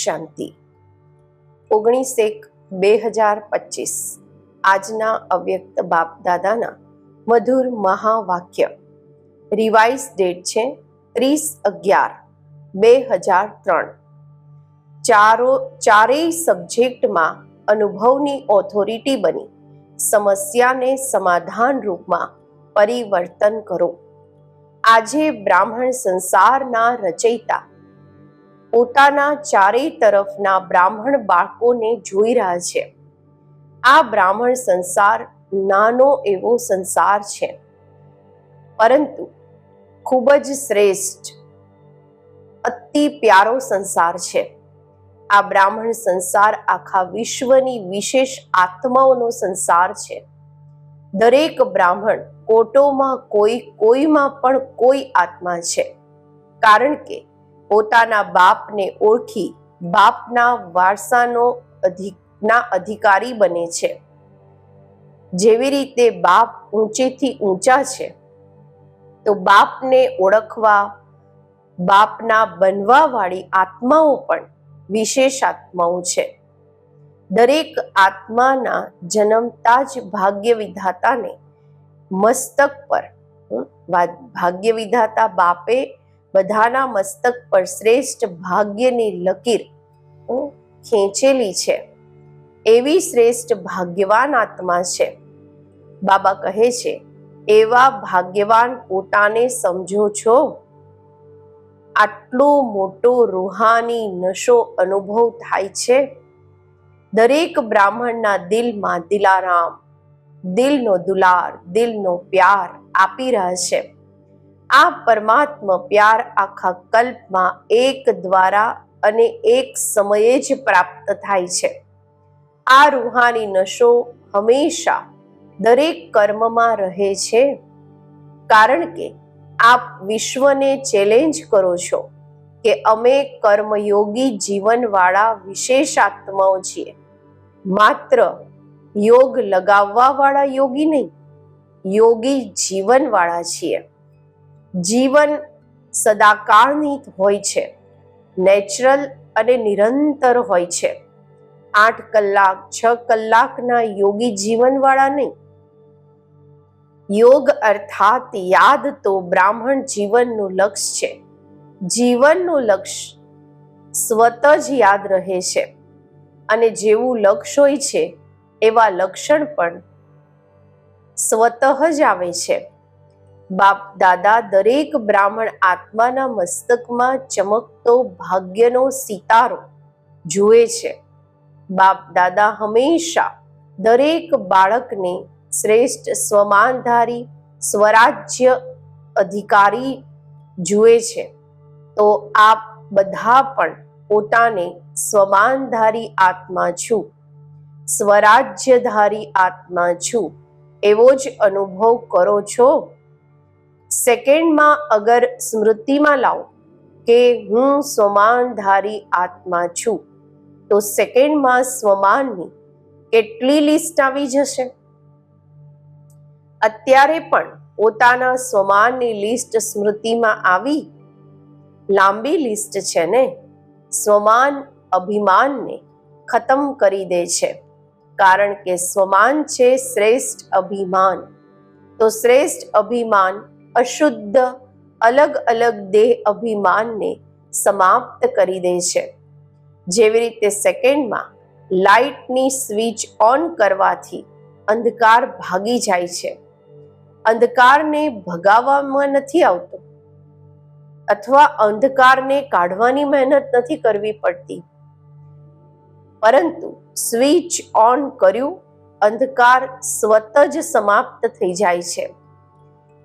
શાંતિ 19/1/2025 આજના અવ્યક્ત બાપ દાદાના મધુર મહાવાક્ય. રિવાઇઝ ડેટ છે 30/11/2003. ચારેય સબ્જેક્ટમાં અનુભવની ઓથોરિટી બની સમસ્યાને સમાધાન રૂપમાં પરિવર્તન કરો. આજે બ્રાહ્મણ સંસારના રચયિતા પોતાના ચારેય તરફના બ્રાહ્મણ બાળકોને જોઈ રહ્યા છે. આ બ્રાહ્મણ સંસાર નાનો એવો સંસાર છે, પરંતુ ખૂબ જ શ્રેષ્ઠ, અતિ પ્યારો સંસાર છે. આ બ્રાહ્મણ સંસાર આખા વિશ્વની વિશેષ આત્માઓનો સંસાર છે. દરેક બ્રાહ્મણ કોટોમાં કોઈમાં પણ કોઈ આત્મા છે, કારણ કે પોતાના બાપને ઓળખી બાપના વારસાનો અધિકારી બને છે. જેવી રીતે બાપ ઊંચેથી ઊંચા છે, તો બાપને ઓળખવા બાપના બનવા વાળી આત્માઓ પણ વિશેષ આત્માઓ છે. દરેક આત્માના જન્મતા જ ભાગ્ય વિધાતાને મસ્તક પર ભાગ્ય વિધાતા બાપે બધાના મસ્તક પર શ્રેષ્ઠ ભાગ્યની લકીર ખેંચેલી છે. એવી શ્રેષ્ઠ ભાગ્યવાન આત્મા છે. બાબા કહે છે, એવા ભાગ્યવાન પોતાને સમજો છો? આટલો મોટો રૂહાની નશો અનુભવ થાય છે. દરેક બ્રાહ્મણના દિલમાં દિલારામ, દિલનો દુલાર, દિલનો પ્યાર આપી રહ્યા છે. આ પરમાત્મા પ્યાર આખા કલ્પમાં એક દ્વારા અને એક સમયે જ પ્રાપ્ત થાય છે. આ રૂહાની નશો હંમેશા દરેક કર્મમાં રહે છે, કારણ કે આપ વિશ્વને ચેલેન્જ કરો છો કે અમે કર્મયોગી જીવનવાળા વિશેષ આત્માઓ છીએ. માત્ર યોગ લગાવવા વાળા યોગી નહીં, યોગી જીવનવાળા છીએ. જીવન સદાકાળની હોય છે, નેચરલ અને નિરંતર હોય છે. 8 કલાક 6 કલાકના યોગી જીવનવાળા નહીં. યોગ અર્થાત યાદ તો બ્રાહ્મણ જીવનનું લક્ષ્ય છે. જીવનનું લક્ષ્ય સ્વત જ યાદ રહે છે, અને જેવું લક્ષ્ય હોય છે એવા લક્ષણ પણ સ્વતઃ જ આવે છે. બાપ દાદા દરેક બ્રાહ્મણ આત્માના મસ્તકમાં ચમકતો ભાગ્યનો સિતારો જુએ છે. બાપ દાદા હંમેશા દરેક બાળકને શ્રેષ્ઠ સ્વમાનધારી સ્વરાજ્ય અધિકારી જુએ છે. તો આપ બધા પણ પોતાને સ્વમાનધારી આત્મા છું, સ્વરાજ્યધારી આત્મા છું એવો જ અનુભવ કરો છો. સેકન્ડમાં અગર સ્મૃતિમાં લાવો કે હું સ્વમાનધારી આત્મા છું, તો સેકન્ડમાં સ્વમાનની કેટલી લિસ્ટ આવી જશે. અત્યારે પણ પોતાના સ્વમાનની લિસ્ટ સ્મૃતિમાં આવી. લાંબી લિસ્ટ છે ને. સ્વમાન અભિમાનને ખતમ કરી દે છે, કારણ કે સ્વમાન છે શ્રેષ્ઠ અભિમાન. તો શ્રેષ્ઠ અભિમાન અશુદ્ધ અલગ અલગ દેહ અભિમાનને સમાપ્ત કરી દે છે. જેવી રીતે સેકન્ડમાં લાઇટની સ્વિચ ઓન કરવાથી અંધકાર ભાગી જાય છે. અંધકારને ભગાવવામાં નથી આવતો, અથવા અંધકારને કાઢવાની મહેનત નથી કરવી પડતી, પરંતુ સ્વિચ ઓન કર્યું, અંધકાર સ્વત જ સમાપ્ત થઈ જાય છે.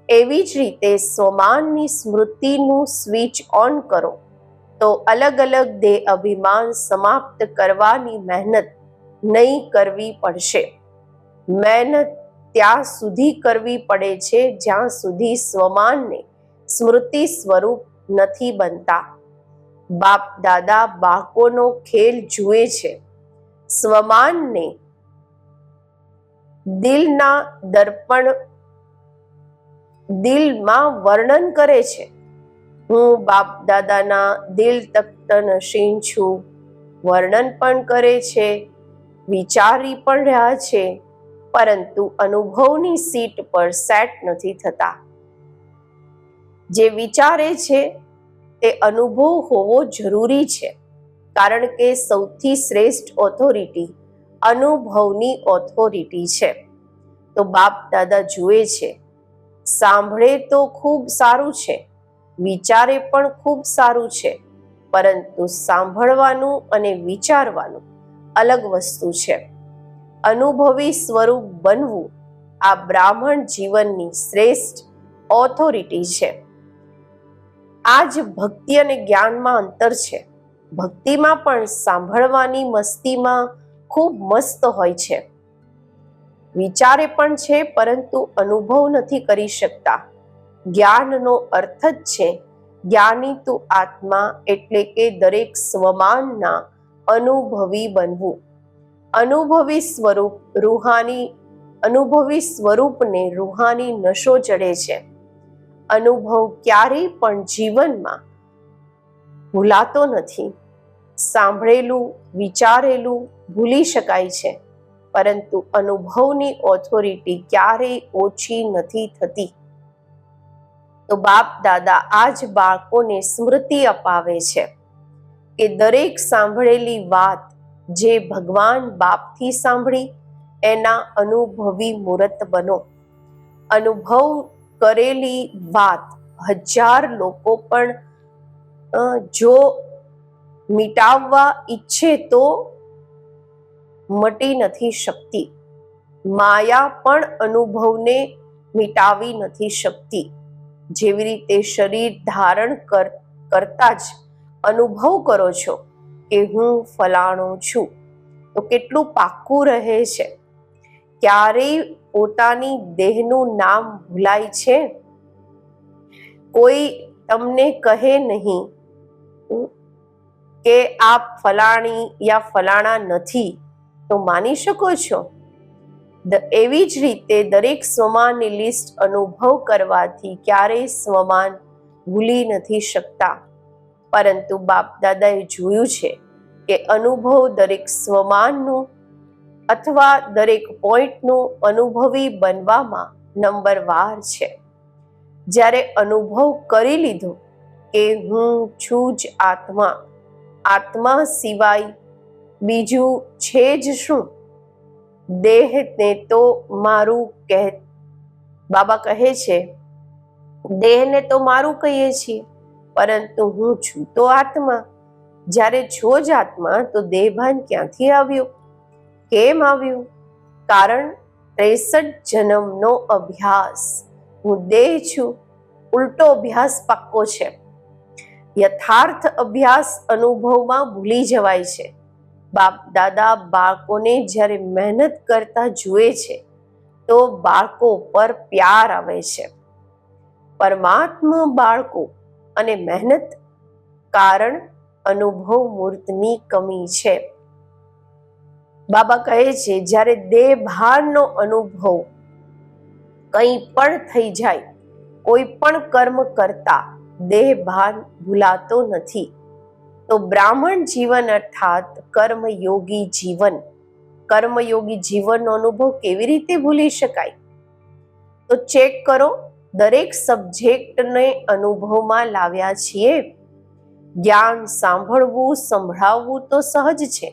એવી જ રીતે સ્વમાનની સ્મૃતિનું સ્વિચ ઓન કરો તો અલગ અલગ દેહ અભિમાન સમાપ્ત કરવાની મહેનત નહીં કરવી પડશે. મહેનત ત્યાં સુધી કરવી પડે છે જ્યાં સુધી સ્વમાનને સ્મૃતિ સ્વરૂપ નથી બનતા. બાપ દાદા બાળકોનો ખેલ જુએ છે. સ્વમાનને દિલમાં વર્ણન કરે છે. હું બાપ દાદાના દિલ તખ્ત નશીન છું, વર્ણન પણ કરે છે, વિચારી પણ રહ્યા છે, પરંતુ અનુભવની સીટ પર સેટ નથી થતા. જે વિચારે છે તે અનુભવ હોવો જરૂરી છે, કારણ કે સૌથી શ્રેષ્ઠ ઓથોરિટી અનુભવની ઓથોરિટી છે. તો બાપ દાદા જુએ છે, સાંભળે તો ખૂબ સારું છે, વિચારે પણ ખૂબ સારું છે, પરંતુ સાંભળવાનું અને વિચારવાનું અલગ વસ્તુ છે. અનુભવી સ્વરૂપ બનવું આ બ્રાહ્મણ જીવનની શ્રેષ્ઠ ઓથોરિટી છે. આ જ ભક્તિ અને જ્ઞાનમાં અંતર છે. ભક્તિમાં પણ સાંભળવાની મસ્તીમાં ખૂબ મસ્ત હોય છે, વિચારે પણ છે, પરંતુ અનુભવ નથી કરી શકતા. જ્ઞાનનો અર્થ જ છે જ્ઞાની તું આત્મા, એટલે કે દરેક સ્વમાનના અનુભવી બનવું. અનુભવી સ્વરૂપને રૂહાની નશો ચડે છે. અનુભવ ક્યારેય પણ જીવનમાં ભૂલાતો નથી. સાંભળેલું, વિચારેલું ભૂલી શકાય છે, પરંતુ અનુભવની ઓથોરિટી ક્યારેય ઓછી નથી થતી. તો બાપ દાદા આજ બાળકોને સ્મૃતિ અપાવે છે કે દરેક સાંભળેલી વાત જે ભગવાન બાપથી સાંભળી એના અનુભવી મૂર્ત બનો. અનુભવ કરેલી વાત 1000 લોકો પણ જો મિટાવવા ઈચ્છે તો મટી નથી શકતી. માયા પણ અનુભવને મિટાવી નથી શકતી. જેવી રીતે શરીર ધારણ કરતા જ અનુભવ કરો છો કે હું ફલાણો છું, તો કેટલું પાક્કું રહે છે. ક્યારેય પોતાની દેહનું નામ ભૂલાય છે? કોઈ તમને કહે નહીં કે આપ ફલાણી યા ફલાણા નથી, તો માની શકો છો? એવી જ રીતે દરેક સ્વમાનની લિસ્ટ અનુભવ કરવાથી ક્યારેય સ્વમાન ભૂલી નથી શકતા. પરંતુ બાપ દાદાએ જોયું છે કે અનુભવ દરેક સ્વમાનનું અથવા દરેક પોઈન્ટનું અનુભવી બનવામાં નંબરવાર છે. જ્યારે અનુભવ કરી લીધો કે હું છું જ આત્મા, આત્મા સિવાય બીજું છે જ શું? દેહને તો મારું બાબા કહે છે, દેહને તો મારું કહીએ છીએ, પરંતુ હું છું તો આત્મા. જ્યારે છો જ આત્મા, તો દેહભાન ક્યાંથી આવ્યું? કેમ આવ્યું? કારણ 63 જન્મનો અભ્યાસ. હું દેહ છું, ઉલટો અભ્યાસ પાક્કો છે. યથાર્થ અભ્યાસ અનુભવમાં ભૂલી જવાય છે. બાપ દાદા બાળકોને જ્યારે મહેનત કરતા જુએ છે તો બાળકો પર પ્યાર આવે છે. પરમાત્મા બાળકો અને મહેનત કારણ અનુભવ મૂર્તની કમી છે. બાબા કહે છે, જ્યારે દેહ ભાનનો અનુભવ કંઈ પણ થઈ જાય, કોઈ પણ કર્મ કરતા દેહ ભાન ભૂલાતો નથી. તો બ્રાહ્મણ જીવન અર્થાત કર્મયોગી જીવન. કર્મયોગી જીવનનો અનુભવ કેવી રીતે ભૂલી શકાય? તો ચેક કરો, દરેક સબ્જેક્ટને અનુભવમાં લાવ્યા છીએ. જ્ઞાન સાંભળવું, સંભળાવવું તો સહજ છે,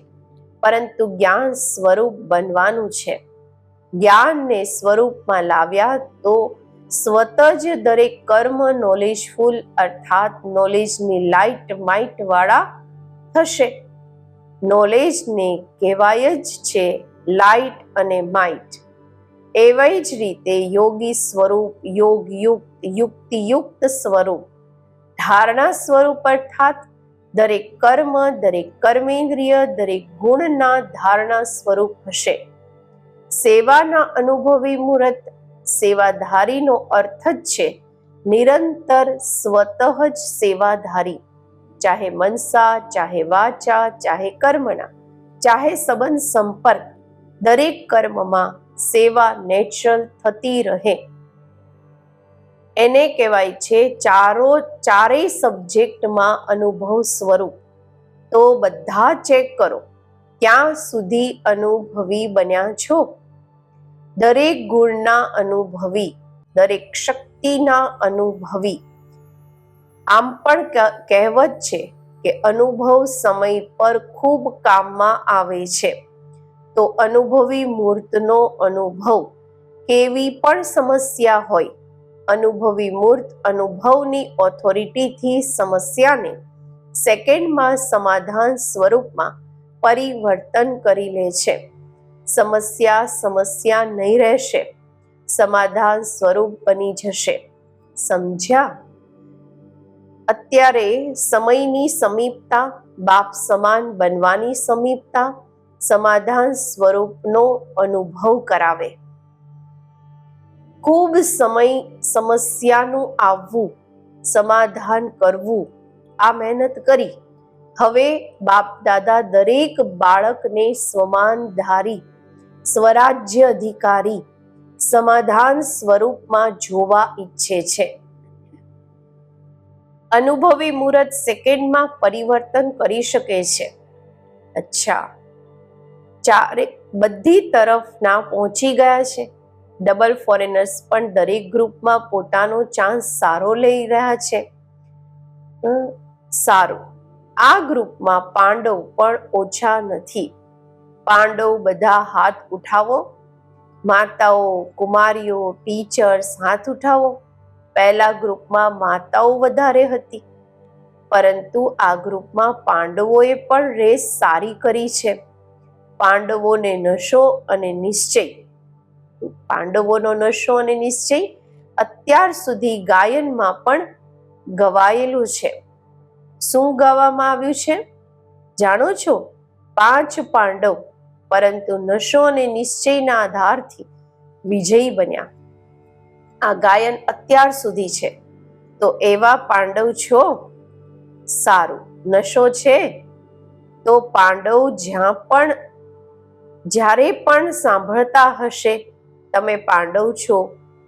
પરંતુ જ્ઞાન સ્વરૂપ બનવાનું છે. જ્ઞાનને સ્વરૂપમાં લાવ્યા તો સ્વત જ દરેક કર્મ નોલેજફુલ અર્થાત નોલેજની લાઇટ માઇટ વાળા થશે. નોલેજને કહેવાય જ છે લાઇટ અને માઇટ. એવી જ રીતે યોગી સ્વરૂપ, યોગયુક્ત, યુક્તિયુક્ત સ્વરૂપ, ધારણા સ્વરૂપ અર્થાત દરેક કર્મ, દરેક કર્મેન્દ્રિય, દરેક ગુણના ધારણા સ્વરૂપ હશે. સેવાના અનુભવી મૂર્ત, સેવાધારીનો અર્થ જ છે નિરંતર સ્વતઃ જ સેવાધારી. ચાહે મનસા, ચાહે વાચા, ચાહે કર્મના, ચાહે સંબંધ સંપર્ક, દરેક કર્મમાં સેવા નેચરલ થતી રહે. એને કહેવાય છે ચારેય સબ્જેક્ટમાં અનુભવ સ્વરૂપ. તો બધા ચેક કરો ક્યાં સુધી અનુભવી બન્યા છો. દરેક ગુણના અનુભવી, દરેક શક્તિના અનુભવી. આમ પણ કહેવત છે કે અનુભવ સમય પર ખૂબ કામમાં આવે છે. તો અનુભવી મૂર્તનો અનુભવ કેવી પણ સમસ્યા હોય, અનુભવી મૂર્ત અનુભવની ઓથોરિટીથી સમસ્યાને સેકન્ડમાં સમાધાન સ્વરૂપમાં પરિવર્તન કરી લે છે. સમસ્યા નહીં રહેશે, સમાધાન સ્વરૂપ બની જશે. સમજ્યા? અત્યારે સમયની સમીપતા, બાપ સમાન બનવાની સમીપતા સમાધાન સ્વરૂપનો અનુભવ કરાવે. ખૂબ સમસ્યાનું આવવું, સમાધાન કરવું, આ મહેનત કરી. હવે બાપ દાદા દરેક બાળકને સ્વમાનધારી, સ્વરાજ્ય અધિકારી, સમાધાન સ્વરૂપમાં જોવા ઈચ્છે છે. અનુભવી મુહૂર્ત સેકન્ડમાં પરિવર્તન કરી શકે છે. અચ્છા, બધી તરફ ના પહોંચી ગયા છે. ડબલ ફોરેનર્સ પણ દરેક ગ્રુપમાં પોતાનો ચાન્સ સારો લઈ રહ્યા છે. સારું, આ ગ્રુપમાં પાંડવ પણ ઓછા નથી. પાંડવ બધા હાથ ઉઠાવો. માતાઓ, કુમારીઓ, ટીચર્સ હાથ ઉઠાવો. પહેલા ગ્રુપમાં માતાઓ વધારે હતી, પરંતુ આ ગ્રુપમાં પાંડવોએ પણ રેસ સારી કરી છે. પાંડવોનો નશો અને નિશ્ચય અત્યાર સુધી ગાયનમાં પણ ગવાયેલું છે. શું ગાવામાં આવ્યું છે જાણો છો? 5 પાંડવ, પરંતુ નશો અને નિશ્ચયના આધારથી વિજયી બન્યા. આ ગાયન અત્યાર સુધી છે. તો એવા પાંડવ છો? સારું. નશો છે તો પાંડવ જ્યારે પણ સાંભળતા હશે તમે પાંડવ છો,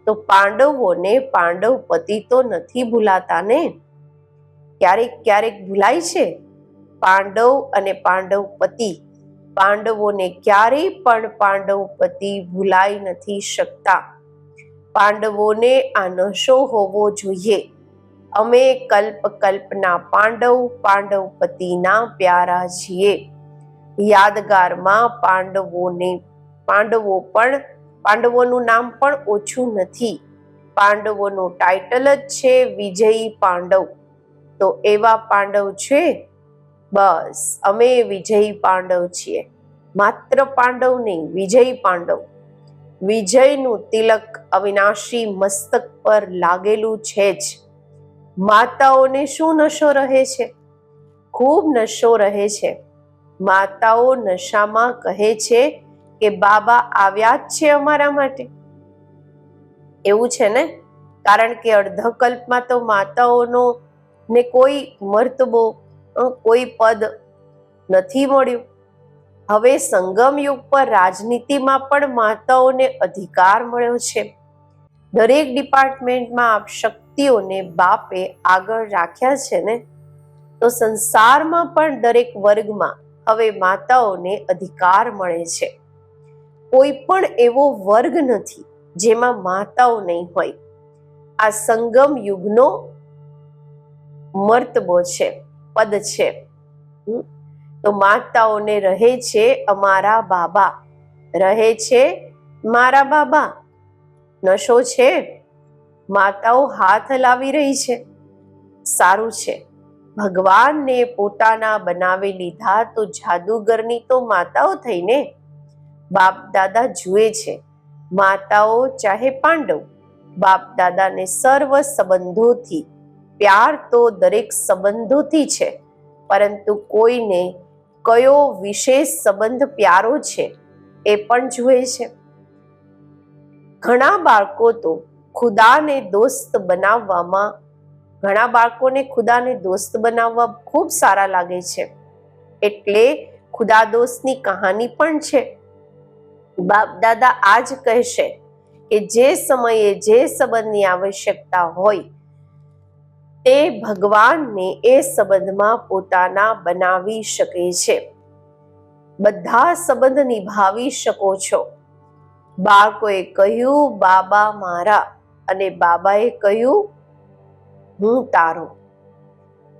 તો પાંડવોને પાંડવ પતિ તો નથી ભૂલાતા ને? ક્યારેક ભૂલાય છે? પાંડવ અને પાંડવ પતિ, પાંડવોને ક્યારેય પણ પાંડવ પતિ ભૂલાઈ નથી શકતા. પાંડવોને આ નશો હોવો જોઈએ. અમે કલ્પના પાંડવ પતિના પ્યારા છીએ. યાદગારમાં પાંડવોનું નામ પણ ઓછું નથી. પાંડવોનું ટાઇટલ જ છે વિજયી પાંડવ. તો એવા પાંડવ છે? બસ, અમે વિજયી પાંડવ છીએ. માત્ર પાંડવ નહીં, વિજયી પાંડવ. વિજયનું તિલક અવિનાશી મસ્તક પર લાગેલું છે જ. માતાઓને શું નશો રહે છે? ખૂબ નશો રહે છે. માતાઓ નશામાં કહે છે કે બાબા આવ્યા જ છે અમારા માટે. એવું છે ને? કારણ કે અર્ધકલ્પમાં તો માતાઓનો ને કોઈ મર્તબો, કોઈ પદ નથી મળ્યું. હવે સંગમ યુગ પર રાજનીતિમાં પણ માતાઓને અધિકાર મળ્યો છે. દરેક ડિપાર્ટમેન્ટમાં આપ શક્તિઓને બાપે આગળ રાખ્યા છે ને? તો સંસારમાં પણ દરેક વર્ગમાં હવે માતાઓને અધિકાર મળે છે. કોઈ પણ એવો વર્ગ નથી જેમાં માતાઓ નહીં હોય. આ સંગમ યુગનો મર્તબો છે, પદ છે. તો માતાઓને રહે છે અમારા બાબા, રહે છે મારા બાબા. નશો છે? માતાઓ હાથ હલાવી રહી છે. સારું છે. ભગવાનને પોતાના બનાવી લીધા તો જાદુગરની તો માતાઓ થઈને. બાપ દાદા જુએ છે. માતાઓ ચાહે પાંડવ, બાપ દાદાને સર્વ સંબંધોથી પ્યાર તો દરેક સંબંધોથી છે, પરંતુ કોઈને કયો વિશેષ સંબંધ પ્યારો છે એ પણ જુએ છે. ઘણા બાળકોને ખુદાને દોસ્ત બનાવવા ખૂબ સારા લાગે છે. એટલે ખુદા દોસ્તની કહાની પણ છે. બાપ દાદા આજ કહેશે કે જે સમયે જે સંબંધની આવશ્યકતા હોય તે ભગવાનને એ સંબંધમાં પોતાના બનાવી શકે છે. બધા સંબંધ નિભાવી શકો છો. બાળકોએ કહ્યું બાબા મારા, અને બાબાએ કહ્યું હું તારો.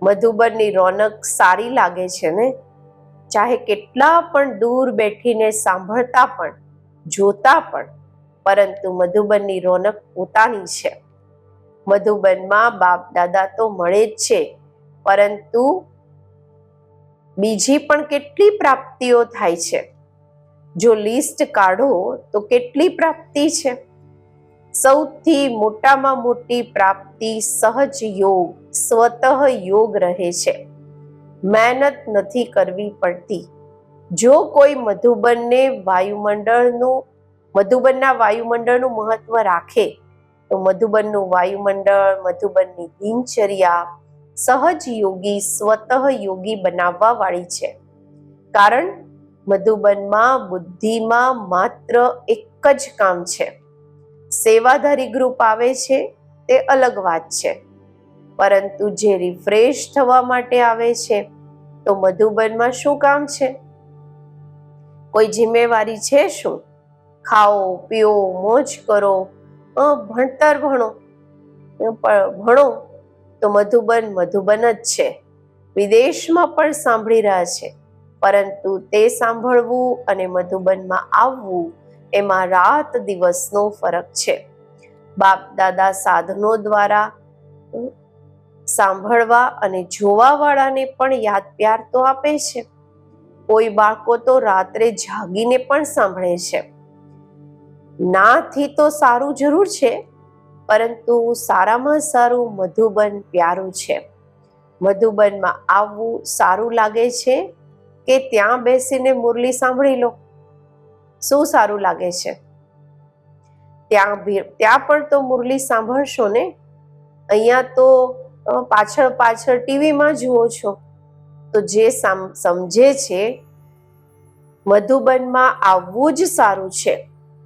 મધુબનની રોનક સારી લાગે છે ને? ચાહે કેટલા પણ દૂર બેઠીને સાંભળતા પણ, જોતા પણ, પરંતુ મધુબનની રોનક પોતાની છે. મધુબનમાં બાપ દાદા તો મળે જ છે, પરંતુ બીજી પણ કેટલી પ્રાપ્તિઓ થાય છે. જો લિસ્ટ કાઢો તો કેટલી પ્રાપ્તિ છે. સૌથી મોટામાં મોટી પ્રાપ્તિ સહજ યોગ, સ્વતઃ યોગ રહે છે. મહેનત નથી કરવી પડતી. જો કોઈ મધુબનના વાયુમંડળનું મહત્વ રાખે તો મધુબનનું વાયુમંડળ, મધુબનની દિનચર્યા સહજ યોગી, સ્વતઃ યોગી બનાવવા વાળી છે. કારણ મધુબનમાં બુદ્ધિમાં માત્ર એક જ કામ છે. સેવાધારી ગ્રુપ આવે છે તે અલગ વાત છે, પરંતુ જે રિફ્રેશ થવા માટે આવે છે તો મધુબનમાં શું કામ છે? કોઈ જિમ્મેવારી છે શું? ખાઓ, પીઓ, મોજ કરો, ભણતર ભણો તો મધુબન જ છે. વિદેશમાં પણ સાંભળી રહ્યા છે, પરંતુ તે સાંભળવું અને મધુબનમાં આવવું એમાં રાત દિવસનો ફરક છે. બાપ દાદા સાધનો દ્વારા સાંભળવા અને જોવા વાળાને પણ યાદ પ્યાર તો આપે છે. કોઈ બાળકો તો રાત્રે જાગીને પણ સાંભળે છે. નાથી તો સારું જરૂર છે, પરંતુ સારામાં સારું મધુબન પ્યારું છે. મધુબનમાં આવવું સારું લાગે છે કે ત્યાં બેસીને મુરલી સાંભળી લો? શું સારું લાગે છે? ત્યાં પણ તો મુરલી સાંભળશો ને. અહીંયા તો પાછળ ટીવીમાં જુઓ છો. તો જે સમજે છે મધુબનમાં આવવું જ સારું છે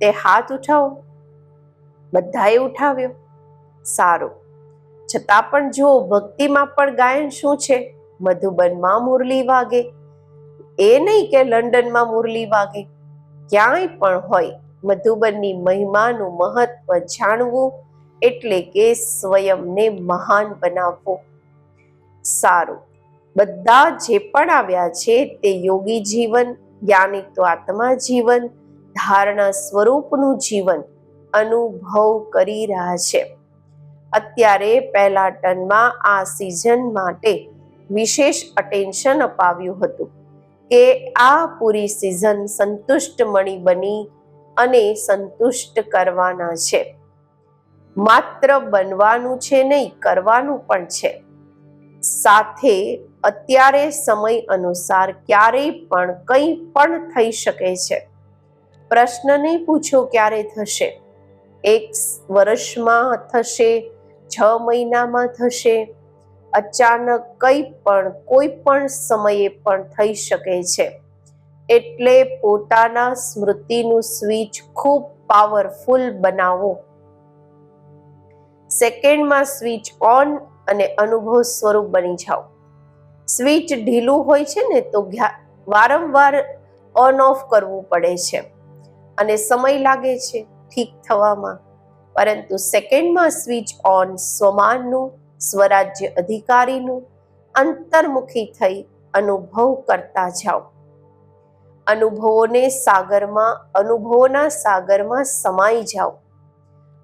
તે હાથ ઉઠાવો. બધાએ ઉઠાવ્યો. સારું. છતાં પણ જો ભક્તિમાં પણ ગાયન શું છે? મધુબનમાં મુરલી વાગે. એ નહીં કે લંડનમાં મુરલી વાગે. ક્યાંય પણ હોય, મધુબનની મહિમાનું મહત્વ જાણવું એટલે કે સ્વયંને મહાન બનાવવો. સારું. બધા જે પણ આવ્યા છે તે યોગી જીવન, જ્ઞાની તો આત્મા જીવન, ધારણા સ્વરૂપનું જીવન અનુભવ કરી રહ્યા છે. અત્યારે પહેલા ટર્નમાં આ સિઝન માટે વિશેષ અટેન્શન અપાવ્યું હતું કે આ પૂરી સિઝન સંતુષ્ટ મણી બની અને સંતુષ્ટ કરવાના છે. માત્ર બનવાનું છે નહીં, કરવાનું પણ છે. સાથે અત્યારે સમય અનુસાર ક્યારેય પણ કંઈ પણ થઈ શકે છે. પ્રશ્ન નહીં પૂછો ક્યારે થશે. 1 વર્ષમાં થશે, 6 મહિનામાં થશે, અચાનક કોઈ પણ સમયે પણ થઈ શકે છે. એટલે પોતાના સ્મૃતિનું સ્વિચ ખૂબ પાવરફુલ બનાવો. સેકન્ડમાં સ્વિચ ઓન અને અનુભવ સ્વરૂપ બની જાઓ. સ્વિચ ઢીલું હોય છે ને તો વારંવાર ઓન ઓફ કરવું પડે છે અને સમય લાગે છે ઠીક થવામાં. પરંતુ સેકન્ડમાં સ્વિચ ઓન સ્વમાનનું, સ્વરાજ્ય અધિકારીનું અંતર્મુખી થઈ અનુભવ કરતા જાઓ. અનુભવોના સાગરમાં સમાઈ જાઓ.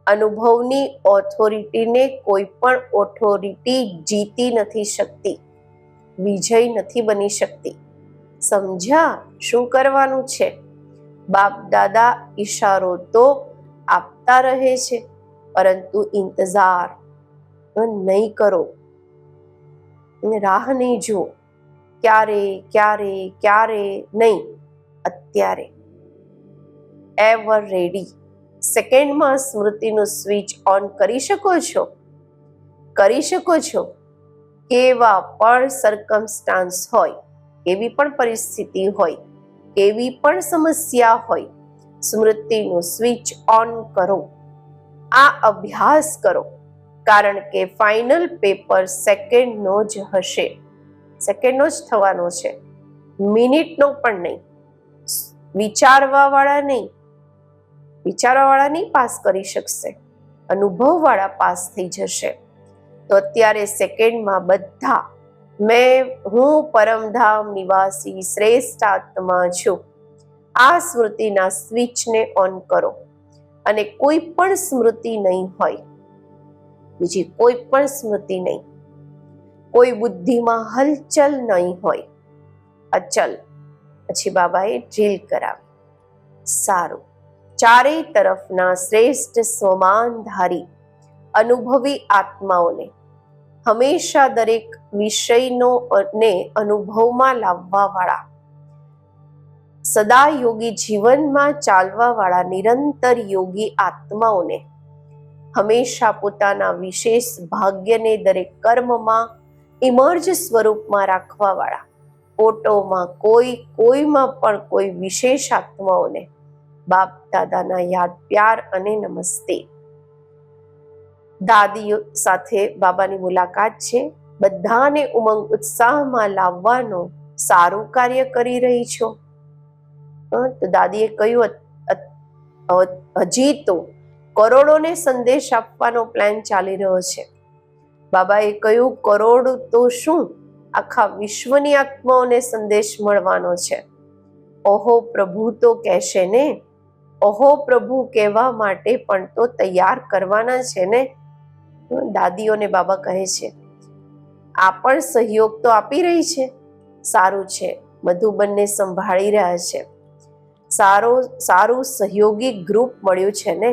અનુભવની ઓથોરિટીને કોઈ પણ ઓથોરિટી જીતી નથી શકતી, વિજય નથી બની શકતી. સમજ્યા શું કરવાનું છે? બાપ દાદા ઈશારો તો આપતા રહે છે, પરંતુ ઇંતજાર નહીં કરો, રાહ નહીં જુઓ. ક્યારે નહીં, અત્યારે. Ever ready. સેકન્ડમાં સ્મૃતિનું સ્વિચ ઓન કરી શકો છો. કેવા પણ સર્કમસ્ટાન્સ હોય, કેવી પણ પરિસ્થિતિ હોય, કેવી પણ સમસ્યા હોય, સ્મૃતિનું સ્વિચ ઓન કરો. આ અભ્યાસ કરો. કારણ કે ફાઇનલ પેપર સેકન્ડનો જ હશે, સેકન્ડનો જ થવાનો છે, મિનિટનો પણ નહીં. વિચારવાવાળા નહીં પાસ કરી શકશે, અનુભવવાળા પાસ થઈ જશે. તો અત્યારે સેકન્ડમાં બધા હું પરમધામ નિવાસી શ્રેષ્ઠ આત્મા છું, આ સ્મૃતિના સ્વિચને ઓન કરો અને કોઈ પણ સ્મૃતિ નહીં હોય, બીજી કોઈ પણ સ્મૃતિ નહીં, કોઈ બુદ્ધિમાં હલચલ નહીં હોય, અચલ. પછી બાબાએ ડ્રીલ કરાવી. સારું, ચારેય તરફના શ્રેષ્ઠ સ્વમાનધારી અનુભવી આત્માઓને હંમેશા દરેક વિષયનો ને અનુભવમાં લાવવા વાળા, સદા યોગી જીવનમાં ચાલવા વાળા નિરંતર યોગી આત્માઓને હંમેશા પોતાના વિશેષ ભાગ્યને દરેક કર્મમાં ઇમર્જ સ્વરૂપમાં રાખવા વાળા, ફોટોમાં કોઈમાં પણ કોઈ વિશેષ આત્માઓને બાપ દાદાના યાદ, પ્યાર અને નમસ્તે. દાદીઓ સાથે બાબાની મુલાકાત છે. બધાને ઉમંગ ઉત્સાહમાં લાવવાનો સારું કાર્ય કરી રહી છો. તો દાદીએ કહ્યું, હજી તો કરોડોને સંદેશ આપવાનો પ્લાન ચાલી રહ્યો છે. બાબાએ કહ્યું, કરોડ તો શું, આખા વિશ્વની આત્માઓને સંદેશ મળવાનો છે. ઓહો પ્રભુ તો કહેશે ને, ઓહો પ્રભુ કહેવા માટે પણ તો તૈયાર કરવાના છે ને. દાદીઓને બાબા કહે છે, આ પણ સહયોગ તો આપી રહી છે, સારું છે, મધુબનને સંભાળી રહ્યા છે, સારું સહયોગી ગ્રુપ મળ્યું છે ને.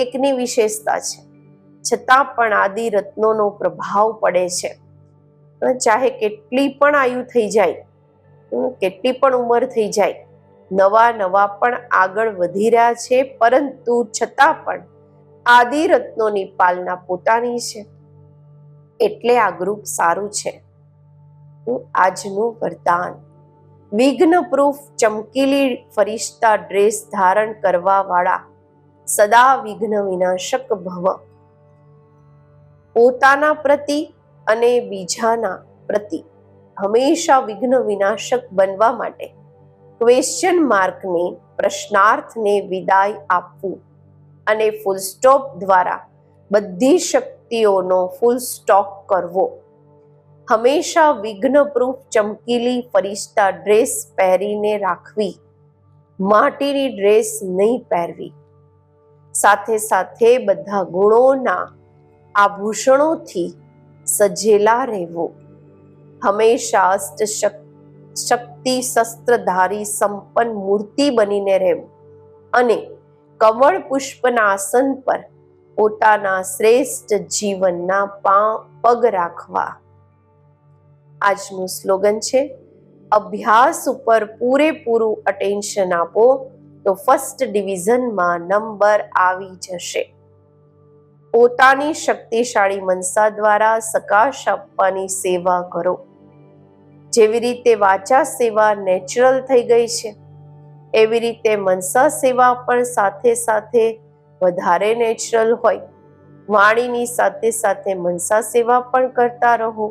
એકની વિશેષતા છે, છતાં પણ આદિ રત્નોનો પ્રભાવ પડે છે. ચાહે કેટલી પણ આયુ થઈ જાય, કેટલી પણ ઉંમર થઈ જાય, નવા પણ આગળ વધી રહ્યા છે, પરંતુ છતાં પણ આદિ રત્નોની પાલના પોતાની છે. એટલે આ ગ્રુપ સારું છે. આજનું વરદાન, વિઘ્ન પ્રૂફ ચમકીલી ફરિશ્તા ડ્રેસ ધારણ કરવા વાળા સદા વિઘ્ન વિનાશક ભવ. પોતાના પ્રતિ અને બીજાના પ્રતિ હંમેશા વિઘ્ન વિનાશક બનવા માટે ક્વેશ્ચન માર્કને, પ્રશ્નાર્થને વિદાય આપવું અને ફૂલ સ્ટોપ દ્વારા બધી શક્તિઓનો ફૂલ સ્ટોપ કરવો. હંમેશા વિઘ્ન પ્રૂફ ચમકીલી ફરિશ્તા ડ્રેસ પહેરીને રાખવી, માટીની ડ્રેસ નહીં પહેરવી. સાથે સાથે બધા ગુણોના આભૂષણોથી સજેલા રહેવું. હંમેશા અષ્ટ શક્તિ શસ્ત્રધારી સંપન્ન મૂર્તિ બનીને રહેવું અને કમળ પુષ્પના આસન પર પોતાના શ્રેષ્ઠ જીવનના પગ રાખવા. આજનું સ્લોગન છે, અભ્યાસ ઉપર પૂરેપૂરું અટેન્શન આપો તો ફર્સ્ટ ડિવિઝનમાં નંબર આવી જશે. પોતાની શક્તિશાળી મનસા દ્વારા સકાશ આપવાની સેવા કરો. જેવી રીતે વાચા સેવા નેચરલ થઈ ગઈ છે, એવી રીતે મનસા સેવા પણ સાથે સાથે વધારે નેચરલ હોય. વાણીની સાથે સાથે મનસા સેવા પણ કરતા રહો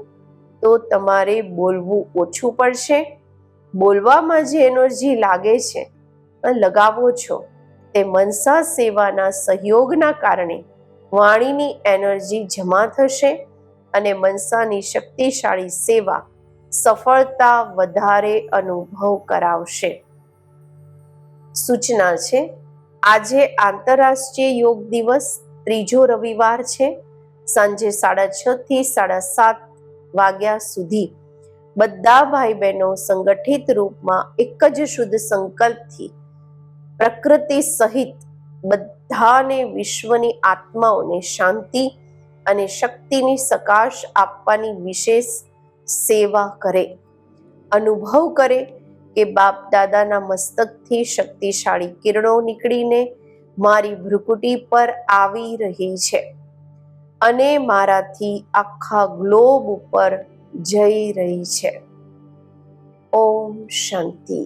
તો તમારે બોલવું ઓછું પડશે. બોલવામાં જે એનર્જી લાગે છે, લગાવો છો, તે મનસા સેવાના સહયોગના કારણે વાણીની એનર્જી જમા થશે અને મનસાની શક્તિશાળી સેવા સફળતા વધારે અનુભવ કરાવશે. સૂચના છે, આજે આંતરરાષ્ટ્રીય યોગ દિવસ, ત્રીજો રવિવાર છે. સાંજે 6:30 થી 7:30 વાગ્યા સુધી બધા ભાઈ બહેનો સંગઠિત રૂપમાં એક જ શુદ્ધ સંકલ્પથી પ્રકૃતિ સહિત બધાને, વિશ્વની આત્માઓને શાંતિ અને શક્તિની સકાશ આપવાની વિશેષ સેવા કરે. અનુભવ કરે કે બાપ દાદાના મસ્તકથી શક્તિશાળી કિરણો નીકળીને મારી ભ્રુકુટી પર આવી રહી છે અને મારાથી આખા ગ્લોબ ઉપર જઈ રહી છે. ઓમ શાંતિ.